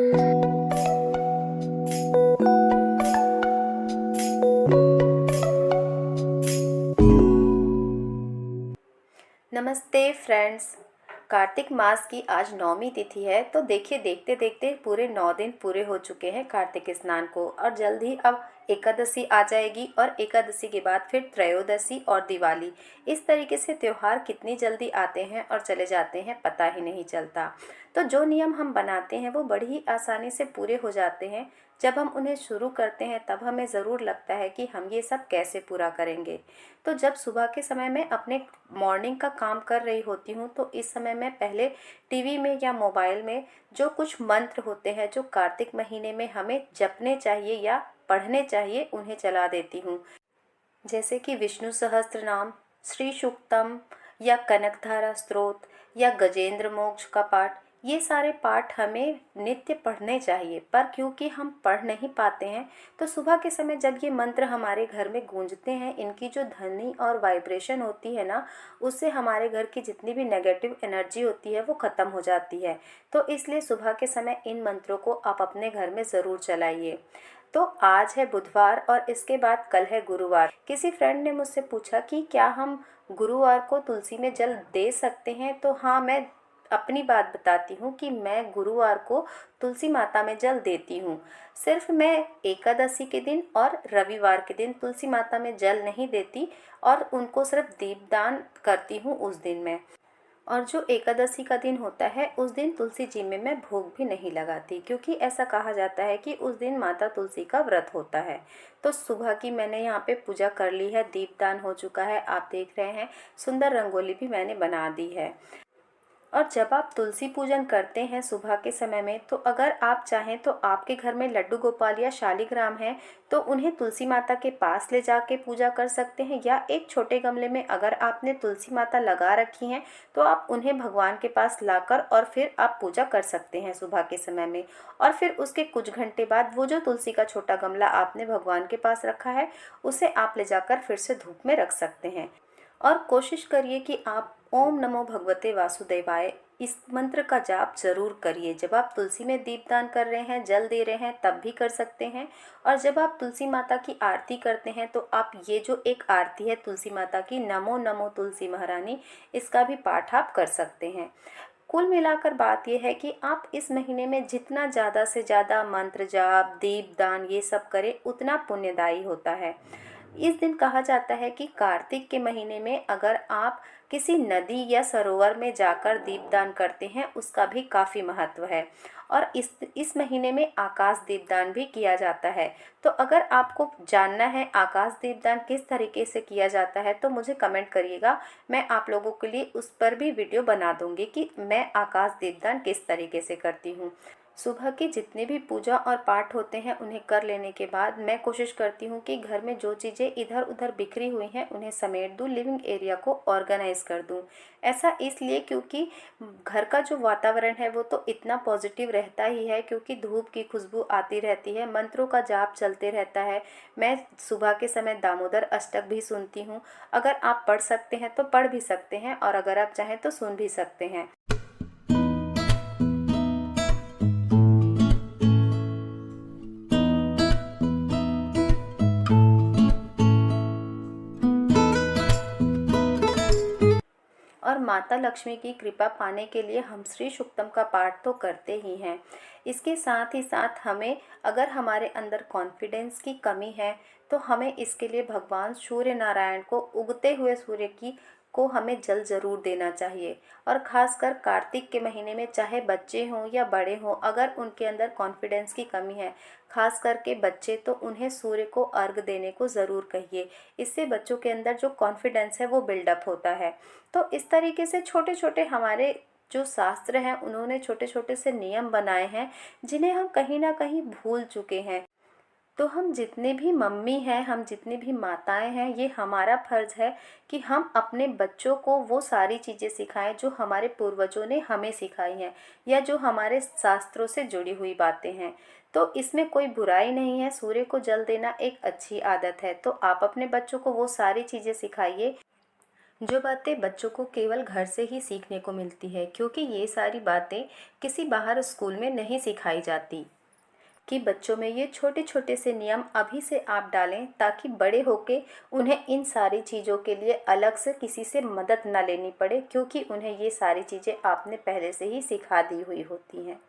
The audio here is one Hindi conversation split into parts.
नमस्ते फ्रेंड्स। कार्तिक मास की आज 9वीं तिथि है। तो देखिए, देखते देखते पूरे 9 दिन पूरे हो चुके हैं कार्तिक स्नान को, और जल्द ही अब एकादशी आ जाएगी, और एकादशी के बाद फिर त्रयोदशी और दिवाली। इस तरीके से त्योहार कितनी जल्दी आते हैं और चले जाते हैं, पता ही नहीं चलता। तो जो नियम हम बनाते हैं वो बड़ी ही आसानी से पूरे हो जाते हैं। जब हम उन्हें शुरू करते हैं तब हमें ज़रूर लगता है कि हम ये सब कैसे पूरा करेंगे। तो जब सुबह के समय में अपने मॉर्निंग का काम कर रही होती हूँ, तो इस समय मैं पहले टीवी में या मोबाइल में जो कुछ मंत्र होते हैं जो कार्तिक महीने में हमें जपने चाहिए या पढ़ने चाहिए, उन्हें चला देती हूँ। जैसे कि विष्णु सहस्त्र नाम, श्री सूक्तम, या कनकधारा स्तोत्र, या गजेंद्र मोक्ष का पाठ। ये सारे पाठ हमें नित्य पढ़ने चाहिए, पर क्योंकि हम पढ़ नहीं पाते हैं, तो सुबह के समय जब ये मंत्र हमारे घर में गूंजते हैं, इनकी जो ध्वनि और वाइब्रेशन होती है ना, उससे हमारे घर की जितनी भी नेगेटिव एनर्जी होती है वो ख़त्म हो जाती है। तो इसलिए सुबह के समय इन मंत्रों को आप अपने घर में ज़रूर चलाइए। तो आज है बुधवार और इसके बाद कल है गुरुवार। किसी फ्रेंड ने मुझसे पूछा कि क्या हम गुरुवार को तुलसी में जल दे सकते हैं। तो हाँ, मैं अपनी बात बताती हूँ कि मैं गुरुवार को तुलसी माता में जल देती हूँ। सिर्फ मैं एकादशी के दिन और रविवार के दिन तुलसी माता में जल नहीं देती, और उनको सिर्फ दीपदान करती हूँ उस दिन मैं। और जो एकादशी का दिन होता है उस दिन तुलसी जी में मैं भोग भी नहीं लगाती, क्योंकि ऐसा कहा जाता है कि उस दिन माता तुलसी का व्रत होता है। तो सुबह की मैंने यहाँ पे पूजा कर ली है, दीपदान हो चुका है, आप देख रहे हैं, सुंदर रंगोली भी मैंने बना दी है। और जब आप तुलसी पूजन करते हैं सुबह के समय में, तो अगर आप चाहें तो आपके घर में लड्डू गोपाल या शालिग्राम हैं, तो उन्हें तुलसी माता के पास ले जाके पूजा कर सकते हैं, या एक छोटे गमले में अगर आपने तुलसी माता लगा रखी हैं तो आप उन्हें भगवान के पास लाकर और फिर आप पूजा कर सकते हैं सुबह के समय में। और फिर उसके कुछ घंटे बाद वो जो तुलसी का छोटा गमला आपने भगवान के पास रखा है, उसे आप ले जाकर फिर से धूप में रख सकते हैं। और कोशिश करिए कि आप ओम नमो भगवते वासुदेवाय इस मंत्र का जाप जरूर करिए। जब आप तुलसी में दीपदान कर रहे हैं, जल दे रहे हैं, तब भी कर सकते हैं। और जब आप तुलसी माता की आरती करते हैं तो आप ये जो एक आरती है तुलसी माता की, नमो नमो तुलसी महारानी, इसका भी पाठ आप कर सकते हैं। कुल मिलाकर बात यह है कि आप इस महीने में जितना ज़्यादा से ज़्यादा मंत्र जाप, दीपदान ये सब करें, उतना पुण्यदायी होता है। इस दिन कहा जाता है कि कार्तिक के महीने में अगर आप किसी नदी या सरोवर में जाकर दीपदान करते हैं, उसका भी काफ़ी महत्व है। और इस महीने में आकाश दीपदान भी किया जाता है। तो अगर आपको जानना है आकाश दीपदान किस तरीके से किया जाता है, तो मुझे कमेंट करिएगा। मैं आप लोगों के लिए उस पर भी वीडियो बना दूंगी कि मैं आकाश दीपदान किस तरीके से करती हूँ। सुबह की जितने भी पूजा और पाठ होते हैं उन्हें कर लेने के बाद मैं कोशिश करती हूँ कि घर में जो चीज़ें इधर उधर बिखरी हुई हैं उन्हें समेट दूँ, लिविंग एरिया को ऑर्गेनाइज कर दूँ। ऐसा इसलिए क्योंकि घर का जो वातावरण है वो तो इतना पॉजिटिव रहता ही है, क्योंकि धूप की खुशबू आती रहती है, मंत्रों का जाप चलते रहता है। मैं सुबह के समय दामोदर अष्टक भी सुनती हूँ। अगर आप पढ़ सकते हैं तो पढ़ भी सकते हैं, और अगर आप चाहें तो सुन भी सकते हैं। और माता लक्ष्मी की कृपा पाने के लिए हम श्री सूक्तम का पाठ तो करते ही हैं। इसके साथ ही साथ हमें, अगर हमारे अंदर कॉन्फिडेंस की कमी है, तो हमें इसके लिए भगवान सूर्य नारायण को, उगते हुए सूर्य की को हमें जल ज़रूर देना चाहिए। और ख़ासकर कार्तिक के महीने में चाहे बच्चे हों या बड़े हों, अगर उनके अंदर कॉन्फिडेंस की कमी है, खास करके बच्चे, तो उन्हें सूर्य को अर्घ देने को ज़रूर कहिए। इससे बच्चों के अंदर जो कॉन्फिडेंस है वो बिल्डअप होता है। तो इस तरीके से छोटे छोटे हमारे जो शास्त्र हैं उन्होंने छोटे छोटे से नियम बनाए हैं, जिन्हें हम कहीं ना कहीं भूल चुके हैं। तो हम जितने भी मम्मी हैं, हम जितनी भी माताएं हैं, ये हमारा फर्ज है कि हम अपने बच्चों को वो सारी चीज़ें सिखाएं जो हमारे पूर्वजों ने हमें सिखाई हैं, या जो हमारे शास्त्रों से जुड़ी हुई बातें हैं। तो इसमें कोई बुराई नहीं है, सूर्य को जल देना एक अच्छी आदत है। तो आप अपने बच्चों को वो सारी चीज़ें सिखाइए। जो बातें बच्चों को केवल घर से ही सीखने को मिलती है, क्योंकि ये सारी बातें किसी बाहर स्कूल में नहीं सिखाई जाती। कि बच्चों में ये छोटे छोटे से नियम अभी से आप डालें ताकि बड़े होके उन्हें इन सारी चीज़ों के लिए अलग से किसी से मदद ना लेनी पड़े, क्योंकि उन्हें ये सारी चीज़ें आपने पहले से ही सिखा दी हुई होती हैं।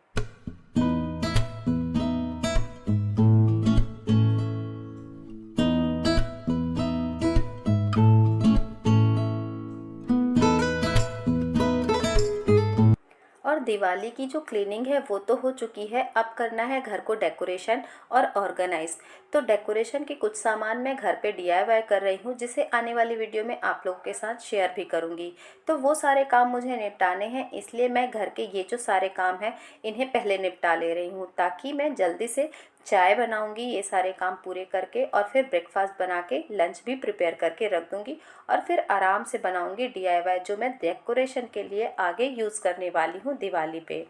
और दिवाली की जो क्लीनिंग है वो तो हो चुकी है, अब करना है घर को डेकोरेशन और ऑर्गेनाइज। तो डेकोरेशन के कुछ सामान मैं घर पे डीआईवाई कर रही हूँ, जिसे आने वाली वीडियो में आप लोगों के साथ शेयर भी करूँगी। तो वो सारे काम मुझे निपटाने हैं, इसलिए मैं घर के ये जो सारे काम हैं इन्हें पहले निपटा ले रही हूँ, ताकि मैं जल्दी से चाय बनाऊंगी ये सारे काम पूरे करके, और फिर ब्रेकफास्ट बना के लंच भी प्रिपेयर करके रख दूंगी, और फिर आराम से बनाऊंगी डीआईवाई जो मैं डेकोरेशन के लिए आगे यूज़ करने वाली हूँ दिवाली पे।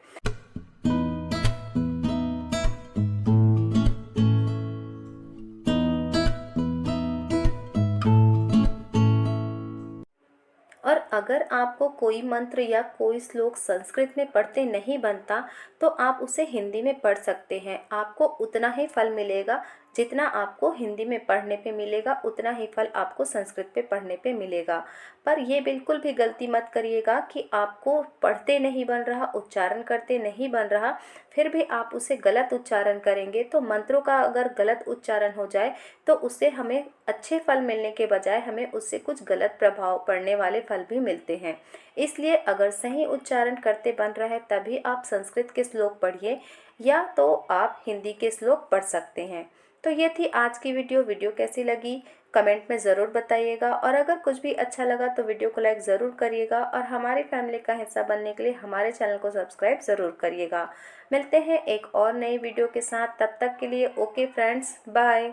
और अगर आपको कोई मंत्र या कोई श्लोक संस्कृत में पढ़ते नहीं बनता, तो आप उसे हिंदी में पढ़ सकते हैं। आपको उतना ही फल मिलेगा जितना आपको हिंदी में पढ़ने पे मिलेगा, उतना ही फल आपको संस्कृत पे पढ़ने पे मिलेगा। पर ये बिल्कुल भी गलती मत करिएगा कि आपको पढ़ते नहीं बन रहा, उच्चारण करते नहीं बन रहा, फिर भी आप उसे गलत उच्चारण करेंगे। तो मंत्रों का अगर गलत उच्चारण हो जाए तो उससे हमें अच्छे फल मिलने के बजाय हमें उससे कुछ गलत प्रभाव पड़ने वाले फल भी मिलते हैं। इसलिए अगर सही उच्चारण करते बन रहा है तभी आप संस्कृत के श्लोक पढ़िए, या तो आप हिंदी के श्लोक पढ़ सकते हैं। तो ये थी आज की वीडियो कैसी लगी कमेंट में ज़रूर बताइएगा, और अगर कुछ भी अच्छा लगा तो वीडियो को लाइक ज़रूर करिएगा, और हमारी फैमिली का हिस्सा बनने के लिए हमारे चैनल को सब्सक्राइब ज़रूर करिएगा। मिलते हैं एक और नई वीडियो के साथ, तब तक के लिए ओके फ्रेंड्स, बाय।